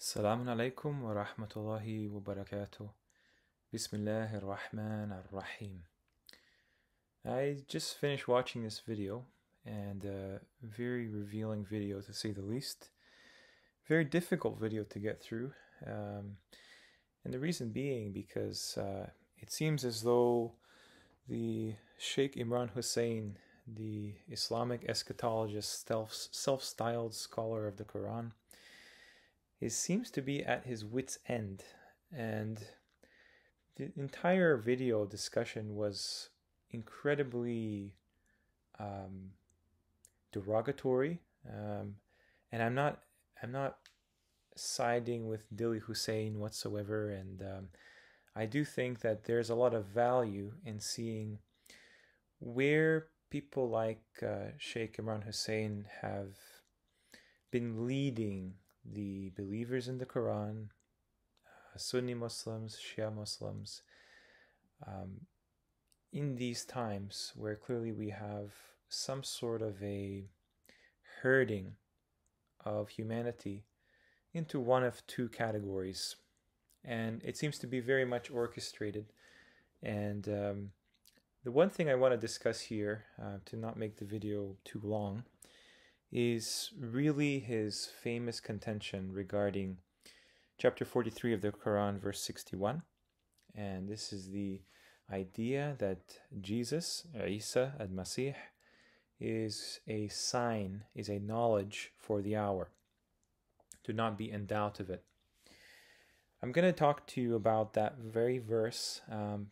Assalamu alaikum wa rahmatullahi wa barakatuh. Bismillahir Rahmanir Rahim. I just finished watching this video, and a very revealing video to say the least. Very difficult video to get through, and the reason being because it seems as though the Sheikh Imran Hosein, the Islamic eschatologist, self-styled scholar of the Qur'an, he seems to be at his wit's end, and the entire video discussion was incredibly derogatory, and I'm not siding with Dili Hussein whatsoever, and I do think that there's a lot of value in seeing where people like Sheikh Imran Hosein have been leading the believers in the Quran, Sunni Muslims, Shia Muslims, in these times where clearly we have some sort of a herding of humanity into one of two categories. And it seems to be very much orchestrated. And the one thing I want to discuss here, to not make the video too long, is really his famous contention regarding chapter 43 of the Quran, verse 61. And this is the idea that Jesus, Isa al-Masih, is a sign, is a knowledge for the hour. Do not be in doubt of it. I'm going to talk to you about that very verse,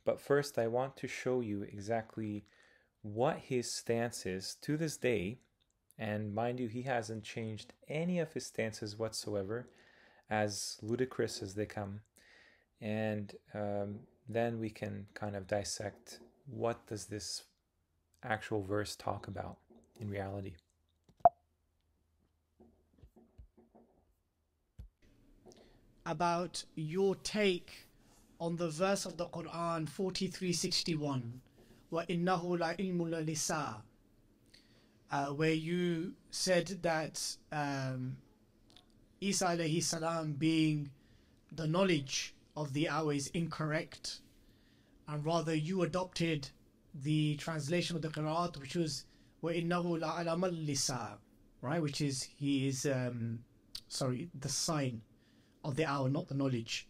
but first I want to show you exactly what his stance is to this day. And mind you, he hasn't changed any of his stances whatsoever, as ludicrous as they come. And then we can kind of dissect what does this actual verse talk about in reality. About your take on the verse of the Quran 43:61, وَإِنَّهُ لَعِلْمٌ لِلسَّاعَةِ, where you said that Isa alayhi salam being the knowledge of the hour is incorrect, and rather you adopted the translation of the Qur'an, which was وَإِنَّهُ لَعَلَمًا لِلسَّاعَةِ, right, which is he is the sign of the hour, not the knowledge.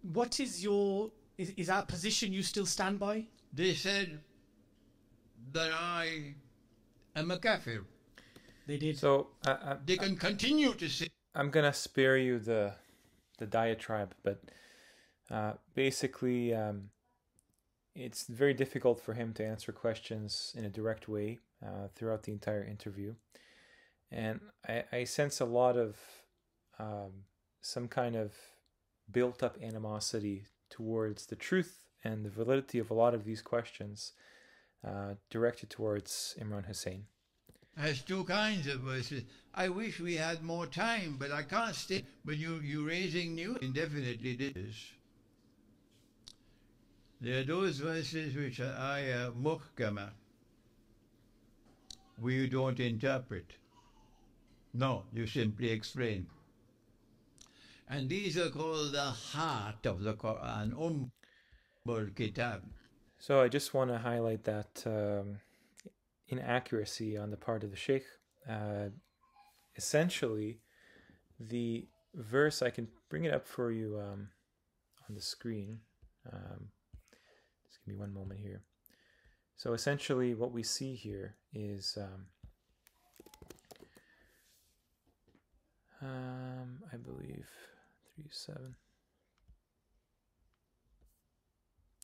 What is your is that position you still stand by? They said that I am a kafir. They did. So They can continue to say. I'm going to spare you the diatribe, but basically it's very difficult for him to answer questions in a direct way throughout the entire interview. And I sense a lot of some kind of built-up animosity towards the truth and the validity of a lot of these questions directed towards Imran Hosein. Has two kinds of verses. I wish we had more time, but I can't stay. But you raising new indefinitely this. There are those verses which are ayah muhkama, where you don't interpret. No, you simply explain. And these are called the heart of the Quran, Kitab. So I just want to highlight that inaccuracy on the part of the Sheikh. Essentially, the verse, I can bring it up for you on the screen. Just give me one moment here. So essentially what we see here is I believe 3:7.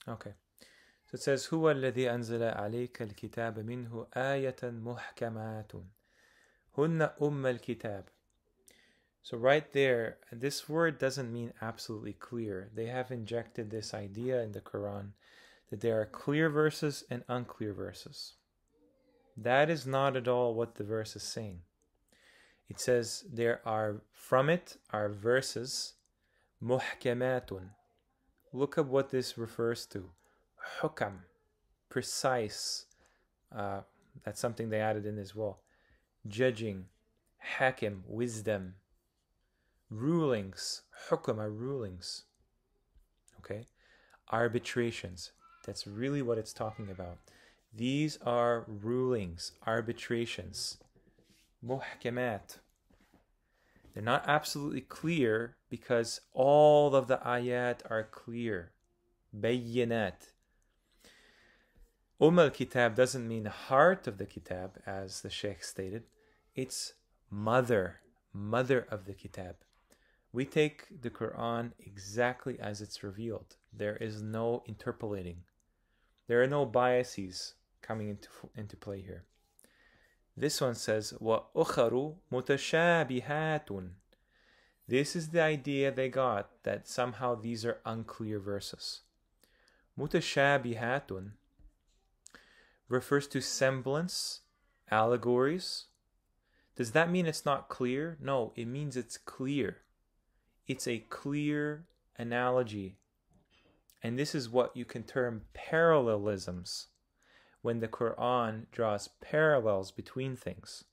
Okay. So it says, هو الذي أنزل عليك الكتاب منه آية محكمات هن الكتاب. So right there, this word doesn't mean absolutely clear. They have injected this idea in the Quran that there are clear verses and unclear verses. That is not at all what the verse is saying. It says from it are verses muhkamatun. Look at what this refers to. Hukam, precise. That's something they added in as well. Judging, hakim, wisdom. Rulings, hukum are rulings. Okay? Arbitrations. That's really what it's talking about. These are rulings, arbitrations. Muhkamat. They're not absolutely clear because all of the ayat are clear. Bayyinat. Al-Kitab doesn't mean heart of the Kitab, as the Sheikh stated. It's mother of the Kitab. We take the Quran exactly as it's revealed. There is no interpolating. There are no biases coming into play here. This one says, وَأُخَرُ مُتَشَابِهَاتٌ. This is the idea they got, that somehow these are unclear verses. مُتَشَابِهَاتٌ refers to semblance, allegories. Does that mean it's not clear? No, it means it's clear. It's a clear analogy. And this is what you can term parallelisms, when the Quran draws parallels between things.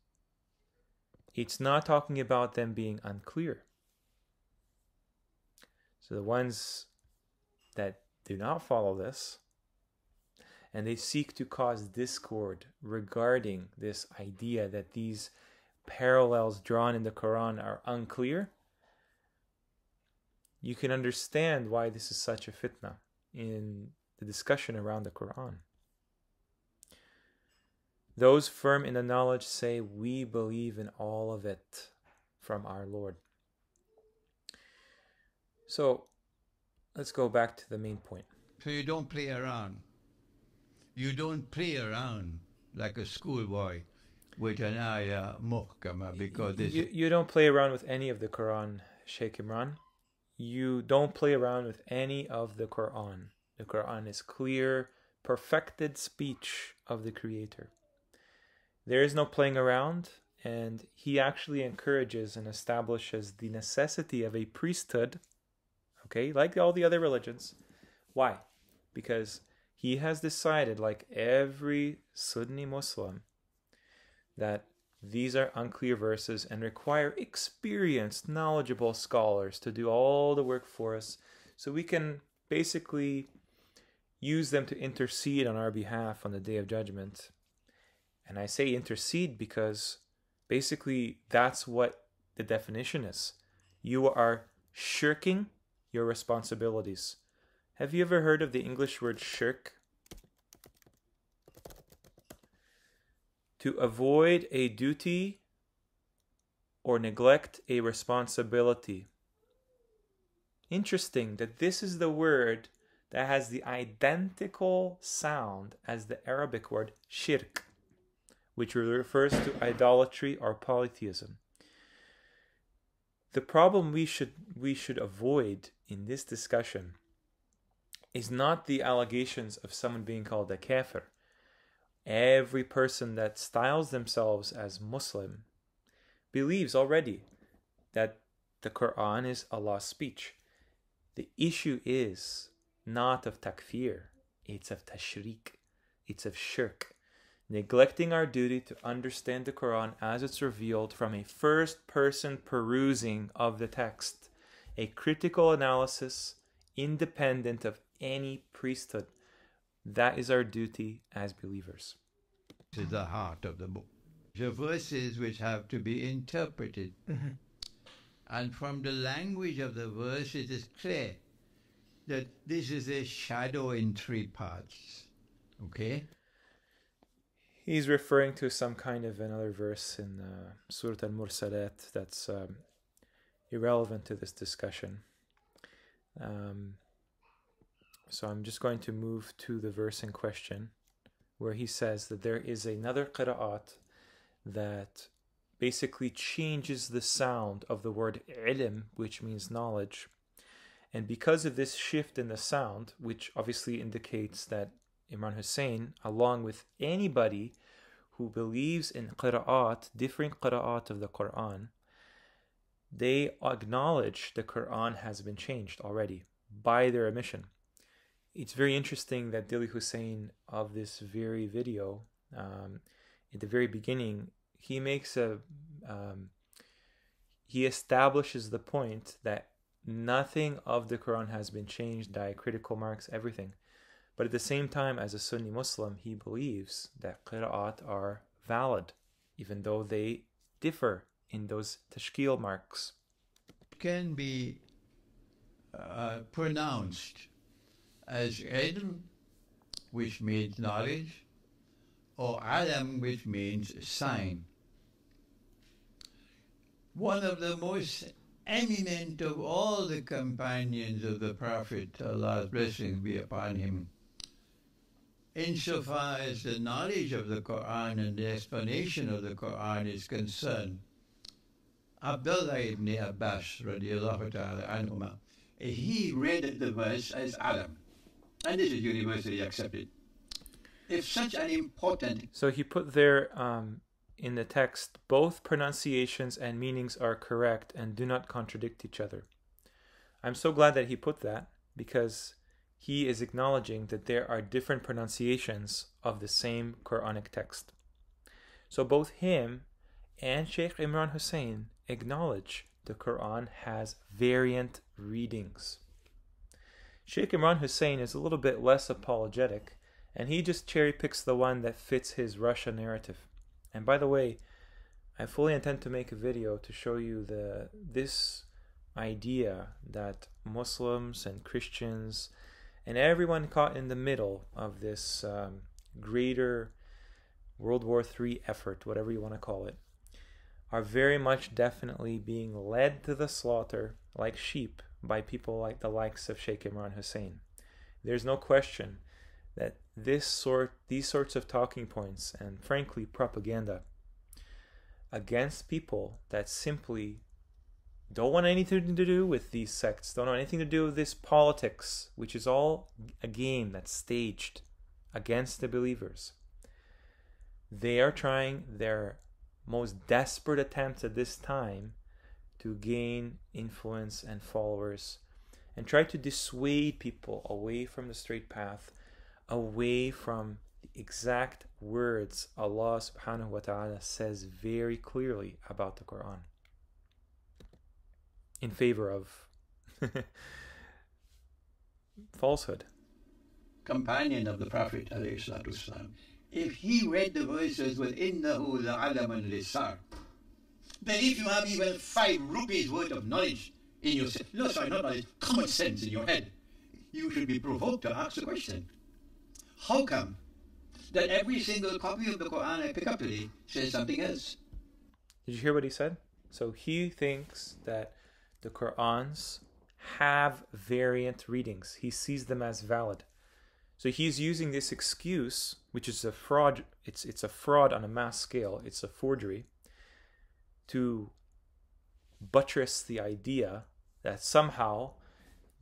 It's not talking about them being unclear. So the ones that do not follow this, and they seek to cause discord regarding this idea that these parallels drawn in the Quran are unclear, you can understand why this is such a fitna in the discussion around the Quran. Those firm in the knowledge say, we believe in all of it from our Lord. So, let's go back to the main point. So you don't play around. You don't play around like a schoolboy with an ayah muhkama, because you don't play around with any of the Quran, Sheikh Imran. You don't play around with any of the Quran. The Quran is clear, perfected speech of the Creator. There is no playing around, and he actually encourages and establishes the necessity of a priesthood, okay, like all the other religions. Why? Because he has decided, like every Sunni Muslim, that these are unclear verses and require experienced, knowledgeable scholars to do all the work for us, so we can basically use them to intercede on our behalf on the Day of Judgment. And I say intercede because basically that's what the definition is. You are shirking your responsibilities. Have you ever heard of the English word shirk? To avoid a duty or neglect a responsibility. Interesting that this is the word that has the identical sound as the Arabic word shirk, which refers to idolatry or polytheism. The problem we should avoid in this discussion is not the allegations of someone being called a kafir. Every person that styles themselves as Muslim believes already that the Quran is Allah's speech. The issue is not of takfir, it's of tashriq, it's of shirk. Neglecting our duty to understand the Quran as it's revealed from a first-person perusing of the text, a critical analysis independent of any priesthood. That is our duty as believers. This is the heart of the book. The verses which have to be interpreted. Mhm. And from the language of the verse, it is clear that this is a shadow in three parts. Okay? He's referring to some kind of another verse in Surah Al-Mursalat that's irrelevant to this discussion. So I'm just going to move to the verse in question, where he says that there is another qira'at that basically changes the sound of the word ilm, which means knowledge. And because of this shift in the sound, which obviously indicates that Imran Hosein, along with anybody who believes in qira'at, different qira'at of the Quran, they acknowledge the Quran has been changed already by their admission. It's very interesting that Dili Hussein of this very video, at the very beginning, he makes he establishes the point that nothing of the Quran has been changed, diacritical marks, everything. But at the same time, as a Sunni Muslim, he believes that qira'at are valid, even though they differ in those tashkil marks. Can be pronounced as ilm, which means knowledge, or alam, which means sign. One of the most eminent of all the companions of the Prophet, Allah's blessings be upon him, insofar as the knowledge of the Qur'an and the explanation of the Qur'an is concerned, Abdullah ibn Abbas radiallahu ta'ala anhuma, he read the verse as alam, and this is universally accepted. If such an important... So he put there in the text, both pronunciations and meanings are correct and do not contradict each other. I'm so glad that he put that, because he is acknowledging that there are different pronunciations of the same Quranic text. So both him and Sheikh Imran Hosein acknowledge the Quran has variant readings. Sheikh Imran Hosein is a little bit less apologetic, and he just cherry picks the one that fits his Russia narrative. And by the way, I fully intend to make a video to show you this idea that Muslims and Christians and everyone caught in the middle of this greater World War III effort, whatever you want to call it, are very much definitely being led to the slaughter like sheep by people like the likes of Sheikh Imran Hosein. There's no question that these sorts of talking points and frankly propaganda against people that simply don't want anything to do with these sects, don't want anything to do with this politics, which is all a game that's staged against the believers. They are trying their most desperate attempts at this time to gain influence and followers and try to dissuade people away from the straight path, away from the exact words Allah subhanahu wa ta'ala says very clearly about the Quran, in favor of falsehood. Companion of the Prophet ﷺ, if he read the verses with innahu la'alaman lisar, then if you have even 5 rupees worth of knowledge in your not knowledge, common sense in your head, you should be provoked to ask the question, how come that every single copy of the Quran I pick up today says something else? Did you hear what he said? So he thinks that the Qur'ans have variant readings. He sees them as valid. So he's using this excuse, which is a fraud. It's a fraud on a mass scale. It's a forgery, to buttress the idea that somehow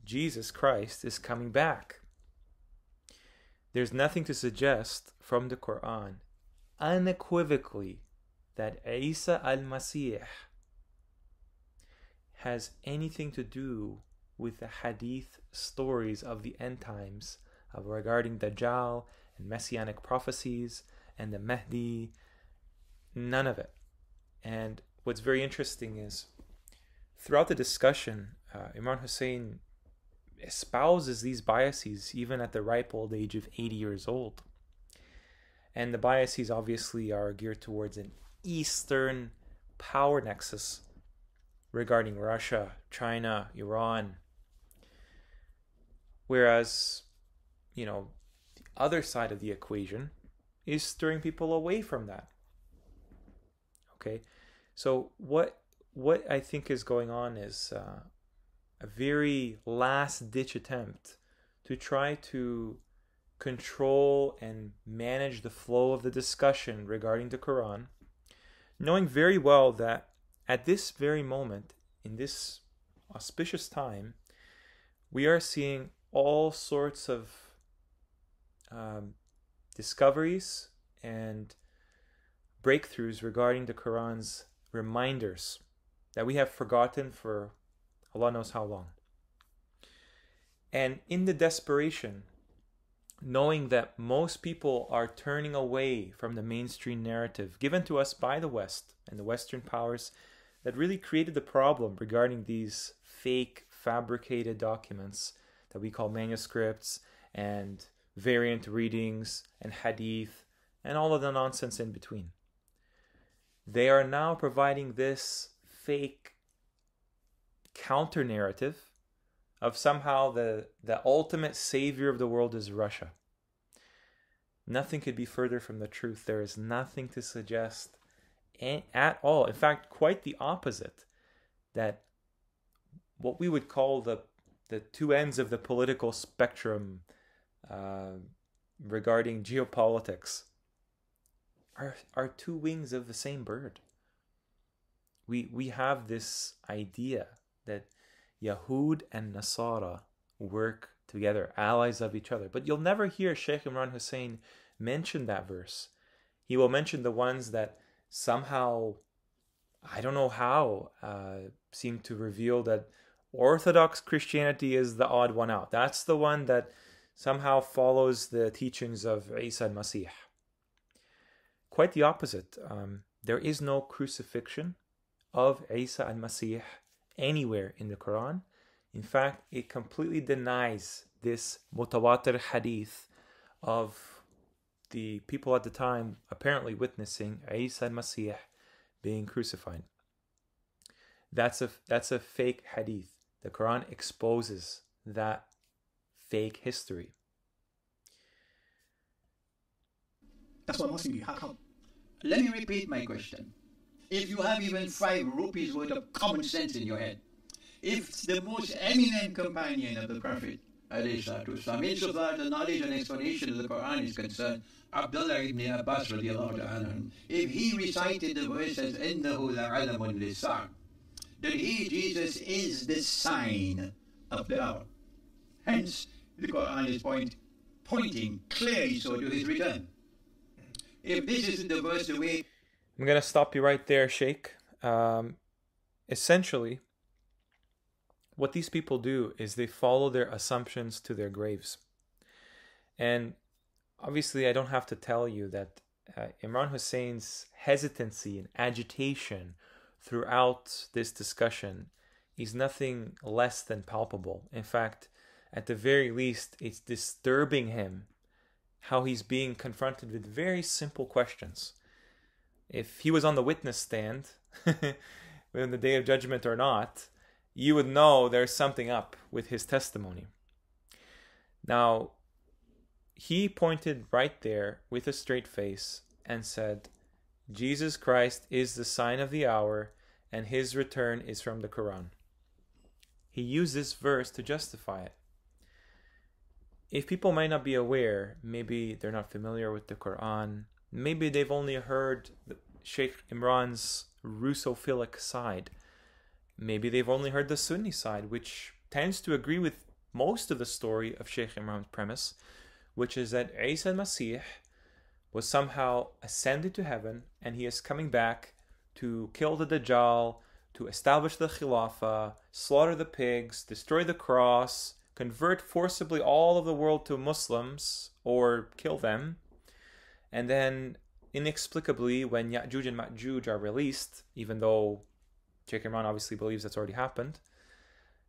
Jesus Christ is coming back. There's nothing to suggest from the Quran unequivocally that Isa al-Masih has anything to do with the hadith stories of the end times regarding Dajjal and Messianic prophecies and the Mahdi. None of it. And what's very interesting is throughout the discussion, Imran Hosein espouses these biases even at the ripe old age of 80 years old. And the biases obviously are geared towards an Eastern power nexus regarding Russia, China, Iran. Whereas, the other side of the equation is steering people away from that. Okay, so what I think is going on is a very last-ditch attempt to try to control and manage the flow of the discussion regarding the Quran, knowing very well that at this very moment, in this auspicious time, we are seeing all sorts of discoveries and breakthroughs regarding the Quran's reminders that we have forgotten for Allah knows how long. And in the desperation, knowing that most people are turning away from the mainstream narrative given to us by the West and the Western powers that really created the problem regarding these fake fabricated documents that we call manuscripts and variant readings and hadith and all of the nonsense in between. They are now providing this fake counter narrative of somehow the ultimate savior of the world is Russia. Nothing could be further from the truth. There is nothing to suggest at all. In fact, quite the opposite. That what we would call the two ends of the political spectrum regarding geopolitics are two wings of the same bird. We have this idea that Yahud and Nasara work together, allies of each other. But you'll never hear Sheikh Imran Hosein mention that verse. He will mention the ones that somehow, I don't know how, seem to reveal that Orthodox Christianity is the odd one out. That's the one that somehow follows the teachings of Isa al-Masih. Quite the opposite. There is no crucifixion of Isa al-Masih anywhere in the Quran. In fact, it completely denies this mutawatir hadith of the people at the time apparently witnessing Isa al-Masih being crucified. That's a fake hadith. The Quran exposes that fake history. That's what I'm asking you. How come? Let me repeat my question. If you have even 5 rupees worth of common sense in your head, if the most eminent companion of the Prophet, insofar as the knowledge and explanation of the Quran is concerned, Abdullah ibn Abbas radiallahu ta'ala, if he recited the verses, إِنَّهُ لَعَلَمٌ لِلسَّعْرِ, that he, Jesus, is the sign of the hour. Hence, the Quran is pointing clearly so to his return. If this isn't the verse, the way... I'm going to stop you right there, Sheikh. Essentially, what these people do is they follow their assumptions to their graves. And obviously, I don't have to tell you that Imran Hossein's hesitancy and agitation throughout this discussion is nothing less than palpable. In fact, at the very least, it's disturbing him how he's being confronted with very simple questions. If he was on the witness stand in the day of judgment or not, you would know there's something up with his testimony. Now, he pointed right there with a straight face and said, Jesus Christ is the sign of the hour and his return is from the Quran. He used this verse to justify it. If people might not be aware, maybe they're not familiar with the Quran, maybe they've only heard Sheikh Imran's Russophilic side, maybe they've only heard the Sunni side, which tends to agree with most of the story of Sheikh Imran's premise, which is that Isa al-Masih was somehow ascended to heaven and he is coming back to kill the Dajjal, to establish the Khilafah, slaughter the pigs, destroy the cross, convert forcibly all of the world to Muslims or kill them, and then inexplicably when Ya'juj and Ma'juj are released, even though Sheikh Imran obviously believes that's already happened,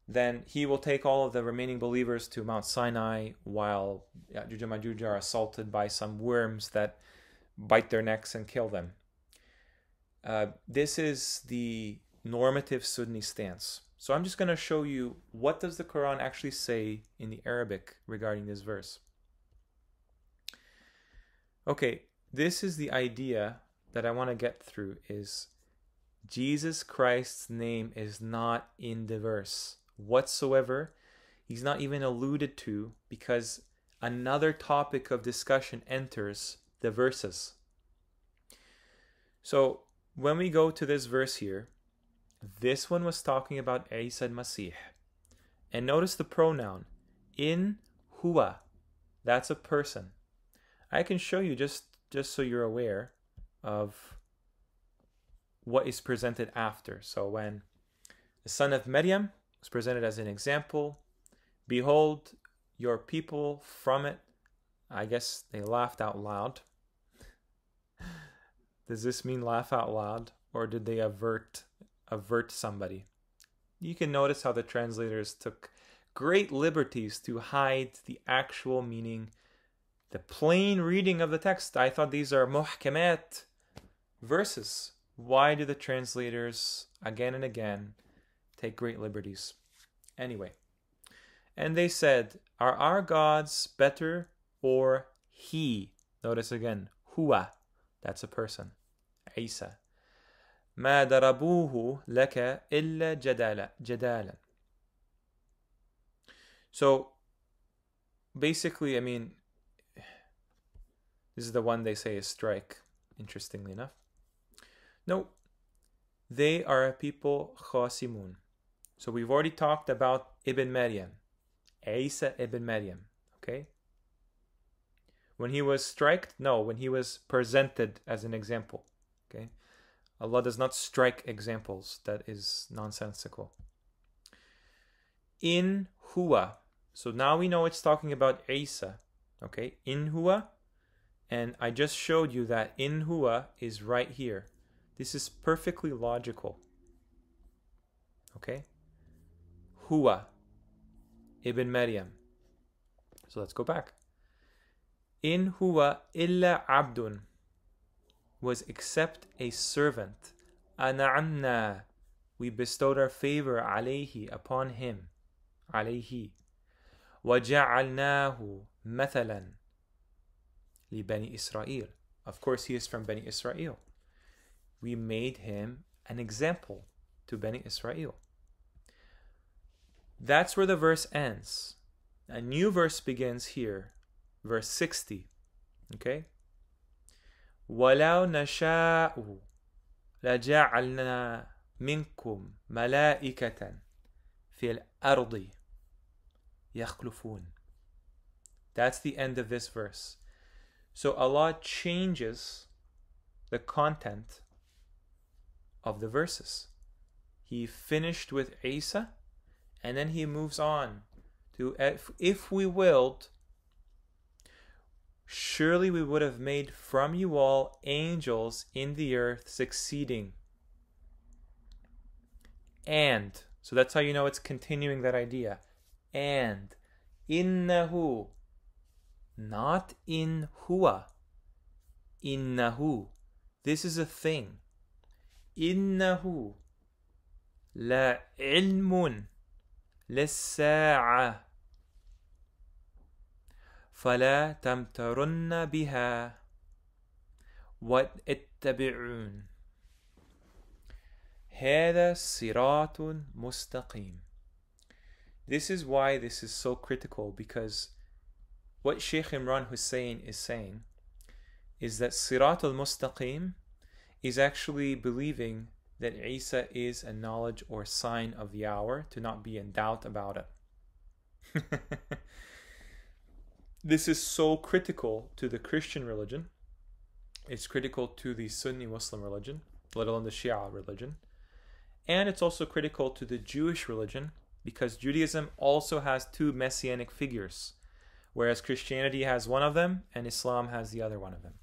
then he will take all of the remaining believers to Mount Sinai while Ya'juj and Ma'juj are assaulted by some worms that bite their necks and kill them. This is the normative Sunni stance. So I'm just going to show you what does the Quran actually say in the Arabic regarding this verse. Okay, this is the idea that I want to get through is Jesus Christ's name is not in the verse whatsoever. He's not even alluded to because another topic of discussion enters the verses. So when we go to this verse here, this one was talking about Isa al-Masih. And notice the pronoun, in huwa. That's a person. I can show you just so you're aware of what is presented after. So when the son of Maryam was presented as an example, behold, your people from it, I guess they laughed out loud. Does this mean laugh out loud? Or did they avert avert somebody. You can notice how the translators took great liberties to hide the actual meaning, the plain reading of the text. I thought these are muhkamat verses. Why do the translators again and again take great liberties? Anyway, and they said, are our gods better or he? Notice again, huwa, that's a person, Isa. ما ضربوه لك إلا جدالا. So basically, I mean, this is the one they say is strike, interestingly enough. No, they are a people khasimun. So we've already talked about Ibn Maryam, Isa ibn Maryam, okay? When he was striked? No, when he was presented as an example, okay? Allah does not strike examples. That is nonsensical. In huwa. So now we know it's talking about Isa. Okay, in huwa. And I just showed you that in huwa is right here. This is perfectly logical. Okay? Huwa. Ibn Maryam. So let's go back. In huwa illa abdun. Was except a servant. An'amna, we bestowed our favor alayhi, upon him. Alayhi. وَجَعَلْنَاهُ مَثَلًا لِبَنِي إِسْرَائِيل. Of course, he is from Bani Israel. We made him an example to Bani Israel. That's where the verse ends. A new verse begins here. Verse 60. Okay? وَلَوْ نَشَاءُ لَجَعَلْنَا مِنْكُمْ مَلَائِكَةً فِي الْأَرْضِ يَخْلُفُونَ. That's the end of this verse. So Allah changes the content of the verses. He finished with Isa, and then he moves on to, if we willed, surely we would have made from you all angels in the earth succeeding. And, so that's how you know it's continuing that idea. And, innahu, not in huwa, innahu, this is a thing. Innahu, la ilmun, للساعة فلا تمترن بها واتبعون هذا صراط مستقيم. This is why this is so critical, because what Sheikh Imran Hosein is saying is that Sirat al-Mustaqim is actually believing that Isa is a knowledge or sign of the hour, to not be in doubt about it. This is so critical to the Christian religion. It's critical to the Sunni Muslim religion, let alone the Shia religion. And it's also critical to the Jewish religion, because Judaism also has two messianic figures, whereas Christianity has one of them and Islam has the other one of them.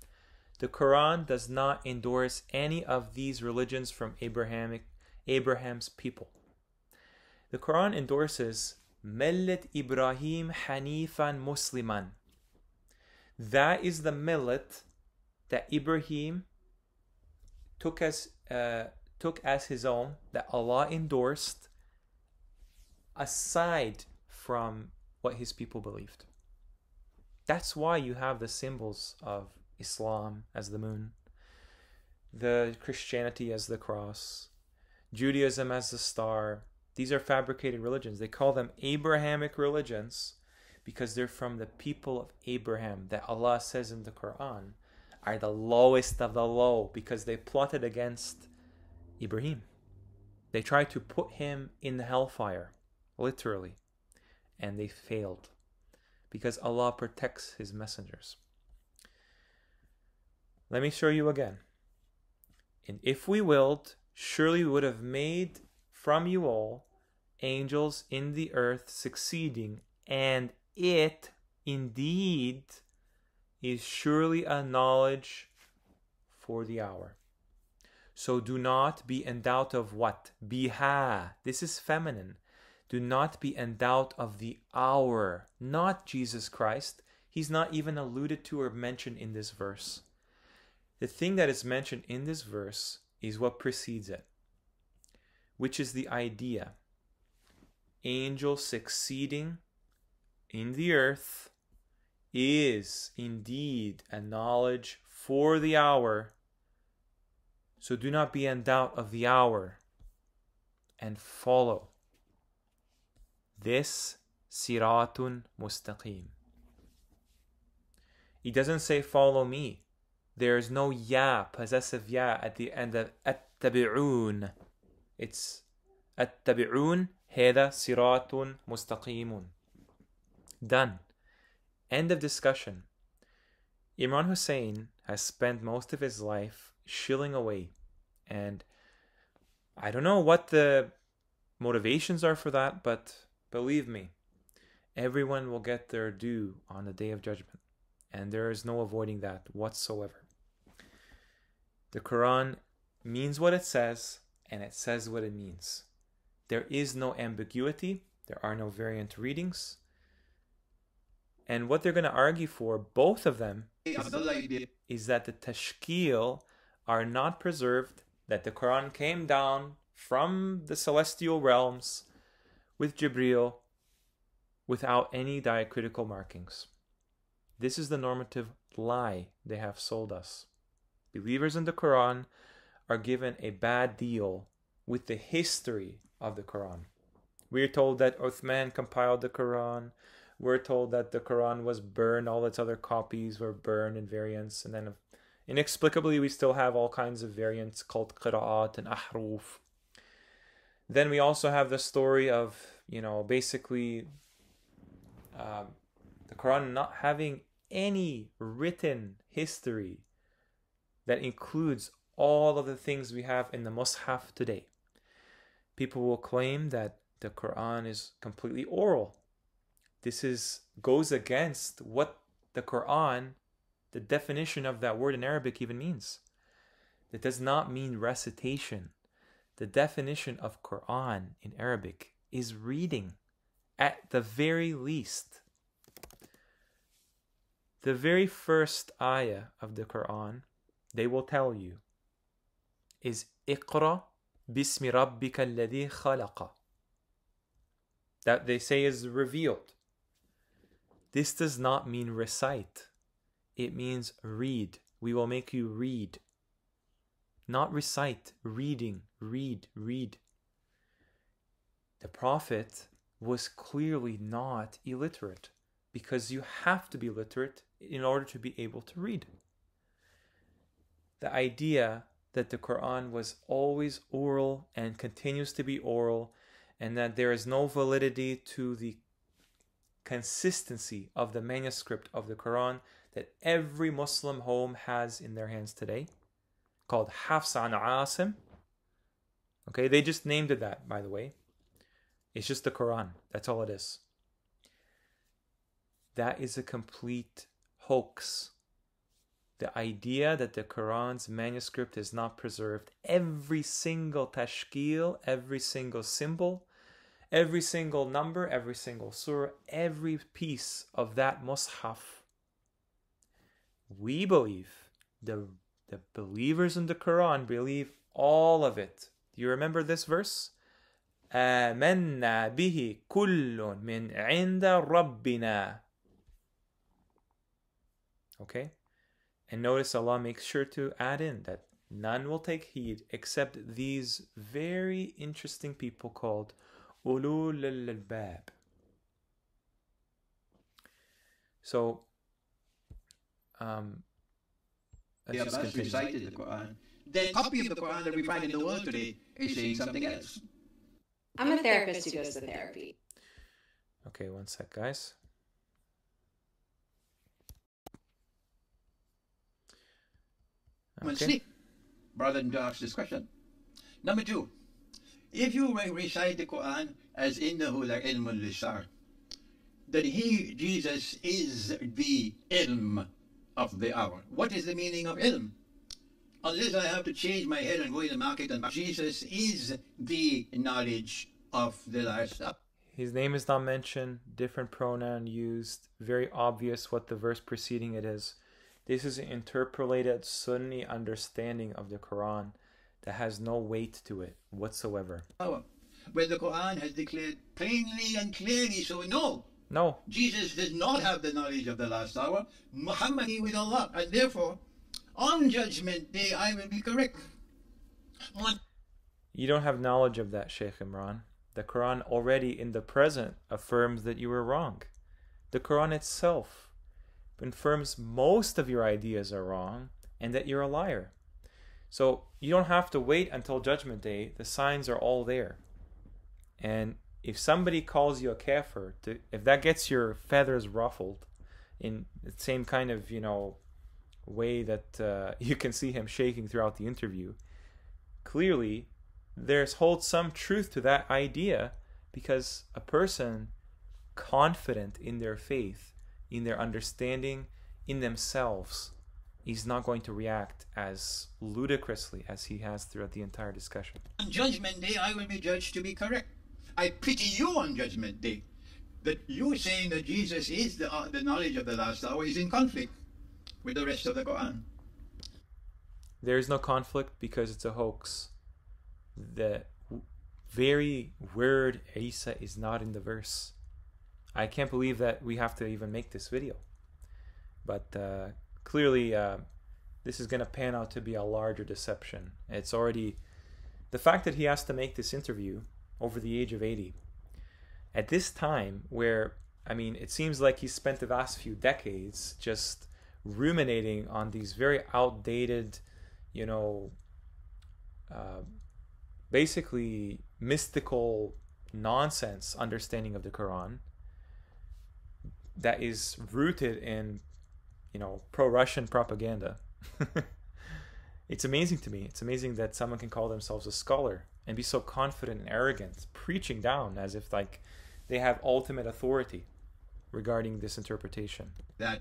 The Quran does not endorse any of these religions from Abraham's people. The Quran endorses Millat Ibrahim Hanifan Musliman. That is the millet that Ibrahim took as his own, that Allah endorsed, aside from what his people believed. That's why you have the symbols of Islam as the moon, the Christianity as the cross, Judaism as the star. These are fabricated religions. They call them Abrahamic religions because they're from the people of Abraham, that Allah says in the Quran are the lowest of the low, because they plotted against Ibrahim. They tried to put him in the hellfire, literally, and they failed, because Allah protects his messengers. Let me show you again. And if we willed, surely we would have made from you all angels in the earth succeeding, and it indeed is surely a knowledge for the hour. So do not be in doubt of what? Biha. This is feminine. Do not be in doubt of the hour. Not Jesus Christ. He's not even alluded to or mentioned in this verse. The thing that is mentioned in this verse is what precedes it, which is the idea. Angels succeeding in the earth is indeed a knowledge for the hour. So do not be in doubt of the hour and follow this siratun mustaqim. He doesn't say follow me. There is no ya, possessive ya at the end of attabi'un. It's attabi'un hada siratun mustaqimun. Done. End of discussion. Imran Hosein has spent most of his life shilling away, and I don't know what the motivations are for that, but believe me, everyone will get their due on the Day of Judgment, and there is no avoiding that whatsoever. The Quran means what it says, and it says what it means. There is no ambiguity, there are no variant readings. And what they're going to argue for, both of them, is that the tashkil are not preserved, that the Quran came down from the celestial realms with Jibreel without any diacritical markings. This is the normative lie they have sold us. Believers in the Quran are given a bad deal with the history of the Quran. We're told that Uthman compiled the Quran. We're told that the Quran was burned, all its other copies were burned in variants, and then inexplicably we still have all kinds of variants called qira'at and ahruf. Then we also have the story of, basically the Quran not having any written history that includes all of the things we have in the Mus'haf today. People will claim that the Quran is completely oral. This goes against what the Quran, the definition of that word in Arabic even means. It does not mean recitation. The definition of Quran in Arabic is reading, at the very least. The very first ayah of the Quran, they will tell you, is Iqra bismi rabbika alladhi khalaqa. That they say is revealed. This does not mean recite. It means read. We will make you read. Not recite, reading, read. The Prophet was clearly not illiterate, because you have to be literate in order to be able to read. The idea that the Quran was always oral and continues to be oral, and that there is no validity to the consistency of the manuscript of the Quran that every Muslim home has in their hands today, called Hafs and asim. Okay, they just named it that, by the way. It's just the Quran. That's all it is. That is a complete hoax. The idea that the Quran's manuscript is not preserved, every single tashkil, every single symbol, every single number, every single surah, every piece of that mushaf, we believe, the believers in the Quran believe all of it. Do you remember this verse? آمنا به كل من عند ربنا. Okay? And notice Allah makes sure to add in that none will take heed except these very interesting people called ulul al-albab. So, the Abbas recited the Quran. The copy of the Quran that we find in the world today is saying something else. I'm a therapist who goes to therapy. Okay, one sec, guys. Okay. Brother to ask this question. Number 2, if you recite the Quran as innahu la ilmun lisar, that he, Jesus, is the ilm of the hour. What is the meaning of ilm? Unless I have to change my head and go in the market and Jesus is the knowledge of the last hour. His name is not mentioned, different pronoun used, very obvious what the verse preceding it is. This is an interpolated Sunni understanding of the Quran that has no weight to it whatsoever. When the Quran has declared plainly and clearly, so no, Jesus does not have the knowledge of the last hour. Muhammad is with Allah, and therefore, on Judgment Day, I will be correct. You don't have knowledge of that, Sheikh Imran. The Quran already in the present affirms that you were wrong. The Quran itself confirms most of your ideas are wrong and that you're a liar. So you don't have to wait until Judgment Day. The signs are all there. And if somebody calls you a kafir, if that gets your feathers ruffled in the same kind of, way that you can see him shaking throughout the interview, clearly holds some truth to that idea, because a person confident in their faith, in their understanding, in themselves, is not going to react as ludicrously as he has throughout the entire discussion. On Judgment Day, I will be judged to be correct. I pity you on Judgment Day. That you saying that Jesus is the knowledge of the last hour is in conflict with the rest of the Quran. There is no conflict because it's a hoax. The very word Isa is not in the verse. I can't believe that we have to even make this video. But clearly this is going to pan out to be a larger deception. It's already... The fact that he has to make this interview over the age of 80, at this time where, it seems like he spent the last few decades just ruminating on these very outdated, basically mystical nonsense understanding of the Quran that is rooted in, pro-Russian propaganda. It's amazing to me. It's amazing that someone can call themselves a scholar and be so confident and arrogant, preaching down as if they have ultimate authority regarding this interpretation. That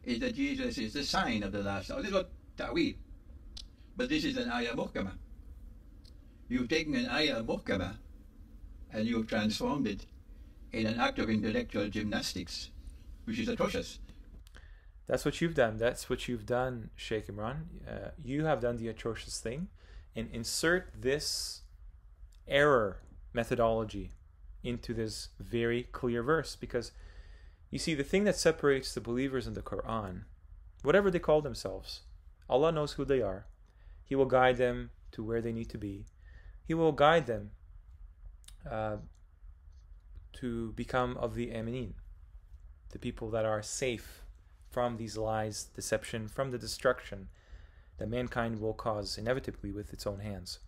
is that Jesus is the sign of the last hour. This is what ta'weed. But this is an ayah muhkama. You've taken an ayah muhkama and you've transformed it in an act of intellectual gymnastics, which is atrocious. That's what you've done. That's what you've done, Sheikh Imran. You have done the atrocious thing and insert this error methodology into this very clear verse. Because you see, the thing that separates the believers in the Quran, whatever they call themselves, Allah knows who they are. He will guide them to where they need to be. He will guide them to become of the aminin, the people that are safe from these lies, deception, from the destruction that mankind will cause inevitably with its own hands.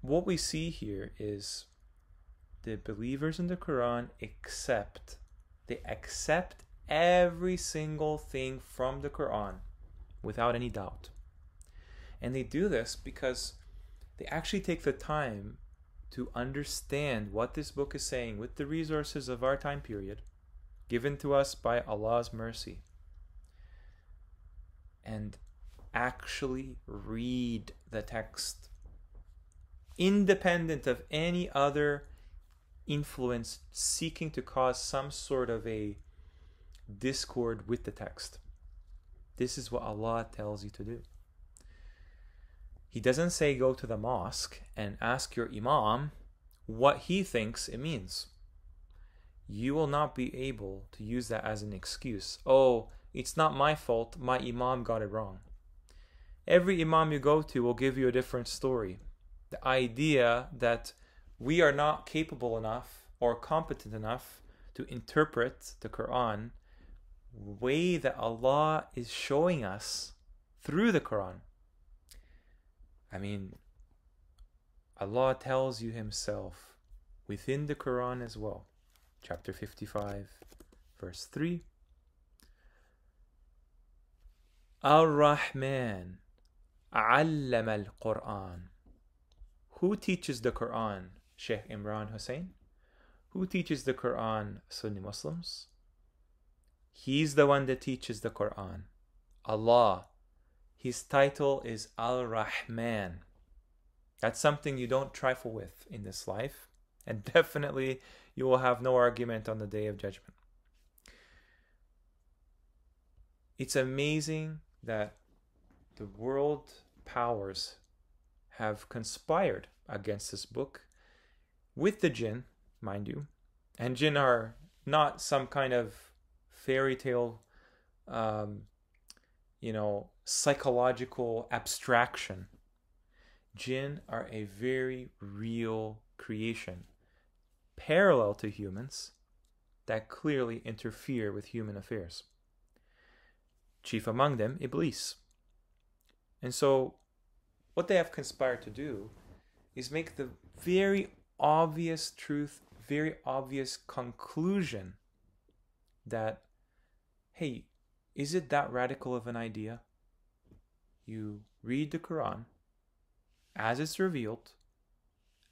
What we see here is the believers in the Quran accept every single thing from the Quran without any doubt. And they do this because they actually take the time to understand what this book is saying with the resources of our time period, given to us by Allah's mercy, and actually read the text independent of any other influence seeking to cause some sort of a discord with the text. This is what Allah tells you to do. He doesn't say go to the mosque and ask your imam what he thinks it means. You will not be able to use that as an excuse. Oh, it's not my fault, my imam got it wrong. Every imam you go to will give you a different story. The idea that we are not capable enough or competent enough to interpret the Quran the way that Allah is showing us through the Quran. Allah tells you himself within the Quran as well. Chapter 55, verse 3. Ar-Rahman allama al-Quran. Who teaches the Quran? Sheikh Imran Hosein. Who teaches the Quran? Sunni Muslims. He's the one that teaches the Quran. Allah. His title is Al-Rahman. That's something you don't trifle with in this life, and definitely you will have no argument on the Day of Judgment. It's amazing that the world powers have conspired against this book with the jinn, mind you. And jinn are not some kind of fairy tale, psychological abstraction. Jinn are a very real creation, parallel to humans, that clearly interfere with human affairs. Chief among them, Iblis. And so, what they have conspired to do is make the very obvious truth, very obvious conclusion that, hey, is it that radical of an idea? You read the Quran as it's revealed,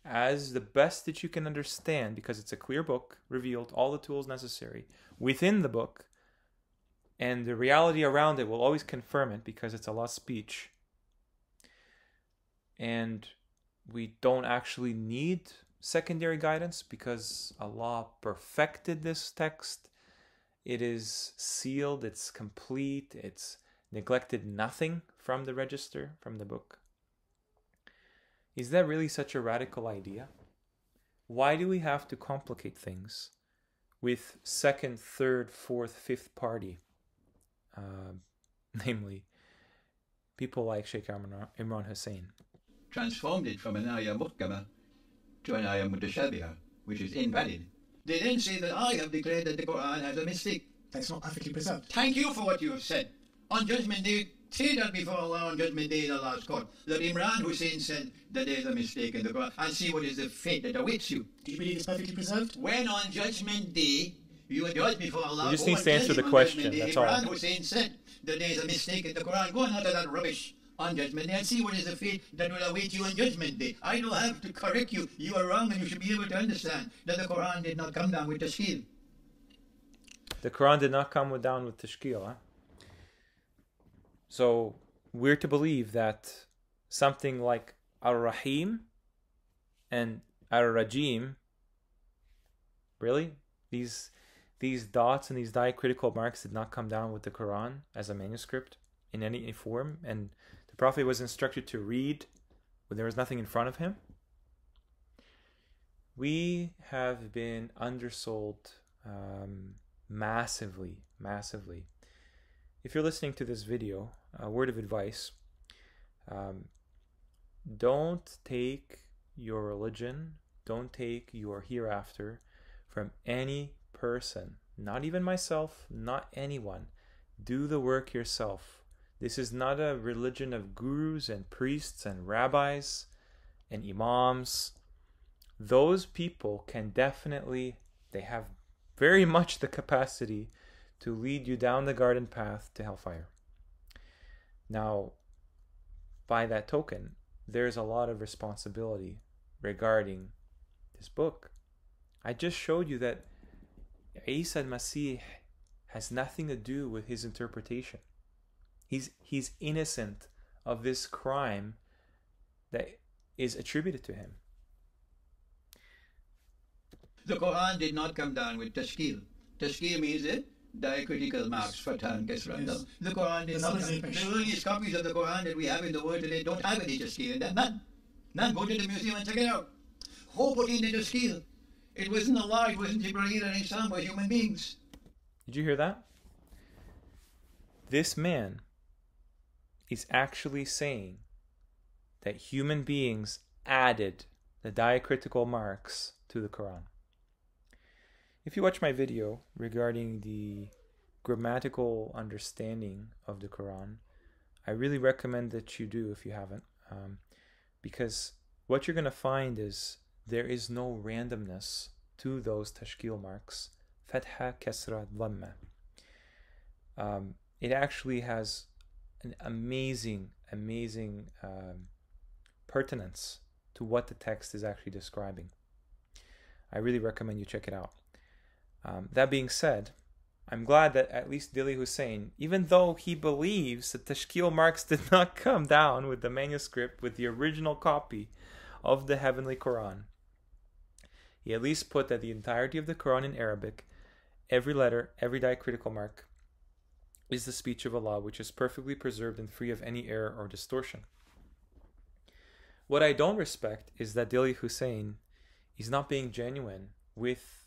as the best that you can understand, because it's a clear book, revealed, all the tools necessary within the book, and the reality around it will always confirm it because it's Allah's speech. And we don't actually need secondary guidance because Allah perfected this text. It is sealed, it's complete, it's neglected nothing from the register, from the book. Is that really such a radical idea? Why do we have to complicate things with second, third, fourth, fifth party? Namely, people like Sheikh Imran Hosein. Transformed it from an ayah muhkama to an ayah mutashabiha, which is invalid. They then say that I have declared that the Qur'an has a mistake. That's not perfectly preserved. Thank you for what you have said. On Judgment Day, say that before Allah on Judgment Day in Allah's court, that Imran Hosein said that there is a mistake in the Quran, and see what is the fate that awaits you. Do you believe it's perfectly preserved? When on Judgment Day, you are judged before Allah. You just need to answer the question, that's all. Imran Hosein said that there is a mistake in the Quran. Go and utter that rubbish on Judgment Day and see what is the fate that will await you on Judgment Day. I don't have to correct you. You are wrong, and you should be able to understand that the Quran did not come down with tashkil. The Quran did not come down with tashkil, huh? So we're to believe that something like Ar-Rahim and Ar-Rajim, really? These dots and these diacritical marks did not come down with the Quran as a manuscript in any form, and the Prophet was instructed to read when there was nothing in front of him. We have been undersold massively. If you're listening to this video, a word of advice, don't take your religion, don't take your hereafter from any person, not even myself, not anyone. Do the work yourself. This is not a religion of gurus and priests and rabbis and imams. Those people can definitely, they have very much the capacity to lead you down the garden path to hellfire. Now, by that token, there's a lot of responsibility regarding this book. I just showed you that Isa al-Masih has nothing to do with his interpretation. He's innocent of this crime that is attributed to him. The Quran did not come down with tashkil. Tashkil means it. Diacritical marks for Tan Kesra. Yes. The Quran did not. The earliest copies of the Quran that we have in the world today don't have any tashkil. None. Go to the museum and check it out. Who put in the tashkil? It wasn't Allah, it wasn't Jibreel and Islam, but human beings. Did you hear that? This man is actually saying that human beings added the diacritical marks to the Quran. If you watch my video regarding the grammatical understanding of the Quran, I really recommend that you do if you haven't, because what you're going to find is there is no randomness to those tashkil marks, fatha, kasra, dhamma. It actually has an amazing pertinence to what the text is actually describing. I really recommend you check it out. That being said, I'm glad that at least Dili Hosein, even though he believes that Tashkil marks did not come down with the manuscript, with the original copy of the heavenly Quran, he at least put that the entirety of the Quran in Arabic, every letter, every diacritical mark, is the speech of Allah, which is perfectly preserved and free of any error or distortion. What I don't respect is that Dili Hosein is not being genuine with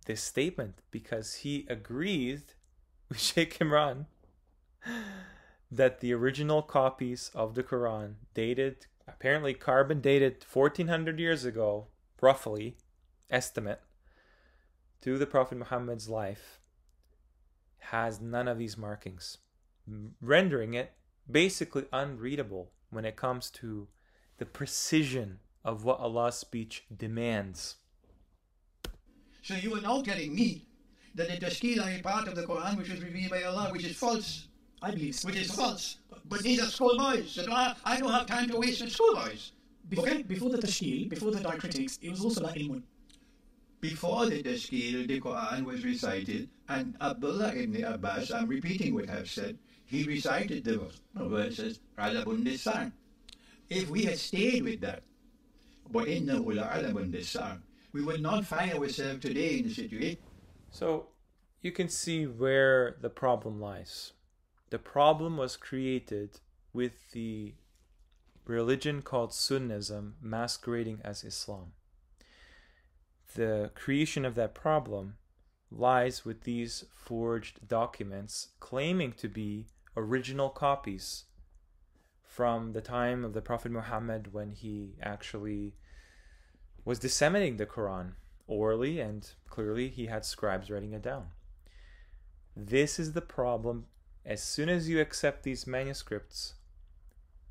this statement, because he agreed with Sheikh Imran that the original copies of the Quran, dated, apparently carbon dated 1400 years ago, roughly, estimate, to the Prophet Muhammad's life, has none of these markings, rendering it basically unreadable when it comes to the precision of what Allah's speech demands. So you are now telling me that the Tashkila is part of the Quran which was revealed by Allah, which is false. I believe so. Which is false. But these are schoolboys. So I don't have time to waste on schoolboys. Before the Tashkil, before the diacritics, it was also like ilmun. Before the Tashkil, the Quran was recited, and Abdullah ibn Abbas, I'm repeating what Hafs said, he recited the verses, Alabun Nisar. If we had stayed with that, وَإِنَّهُ لَعَلَمٌ لِلسَّارِ, we would not find ourselves today in the situation. So you can see where the problem lies. The problem was created with the religion called Sunnism masquerading as Islam. The creation of that problem lies with these forged documents claiming to be original copies from the time of the Prophet Muhammad, when he actually was disseminating the Quran orally, and clearly he had scribes writing it down. This is the problem. As soon as you accept these manuscripts,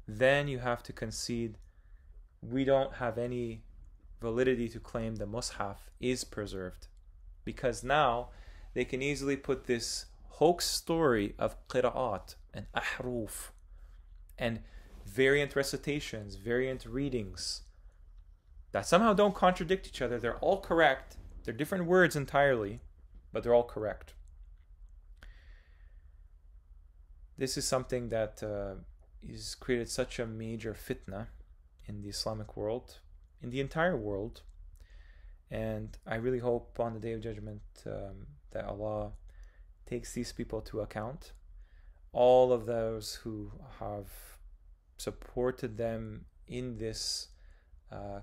then you have to concede we don't have any validity to claim the Mus'haf is preserved, because now they can easily put this hoax story of qira'at and ahruf and variant recitations, variant readings that somehow don't contradict each other. They're all correct. They're different words entirely, but they're all correct. This is something that has created such a major fitna in the Islamic world, in the entire world. And I really hope on the Day of Judgment that Allah takes these people to account. All of those who have supported them in this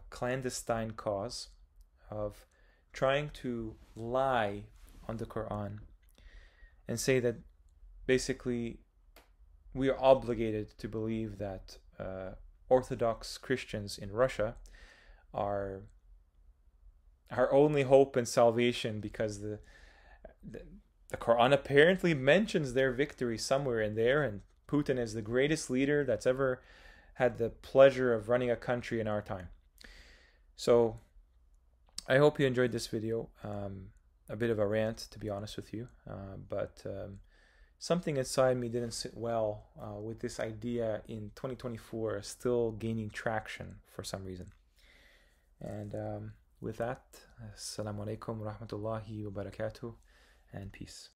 clandestine cause of trying to lie on the Quran and say that basically we are obligated to believe that Orthodox Christians in Russia are our only hope and salvation, because the Quran apparently mentions their victory somewhere in there, and Putin is the greatest leader that's ever had the pleasure of running a country in our time. So I hope you enjoyed this video. A bit of a rant, to be honest with you, but something inside me didn't sit well with this idea in 2024 still gaining traction for some reason. And with that, assalamu alaikum wa rahmatullahi wa barakatuh, and peace.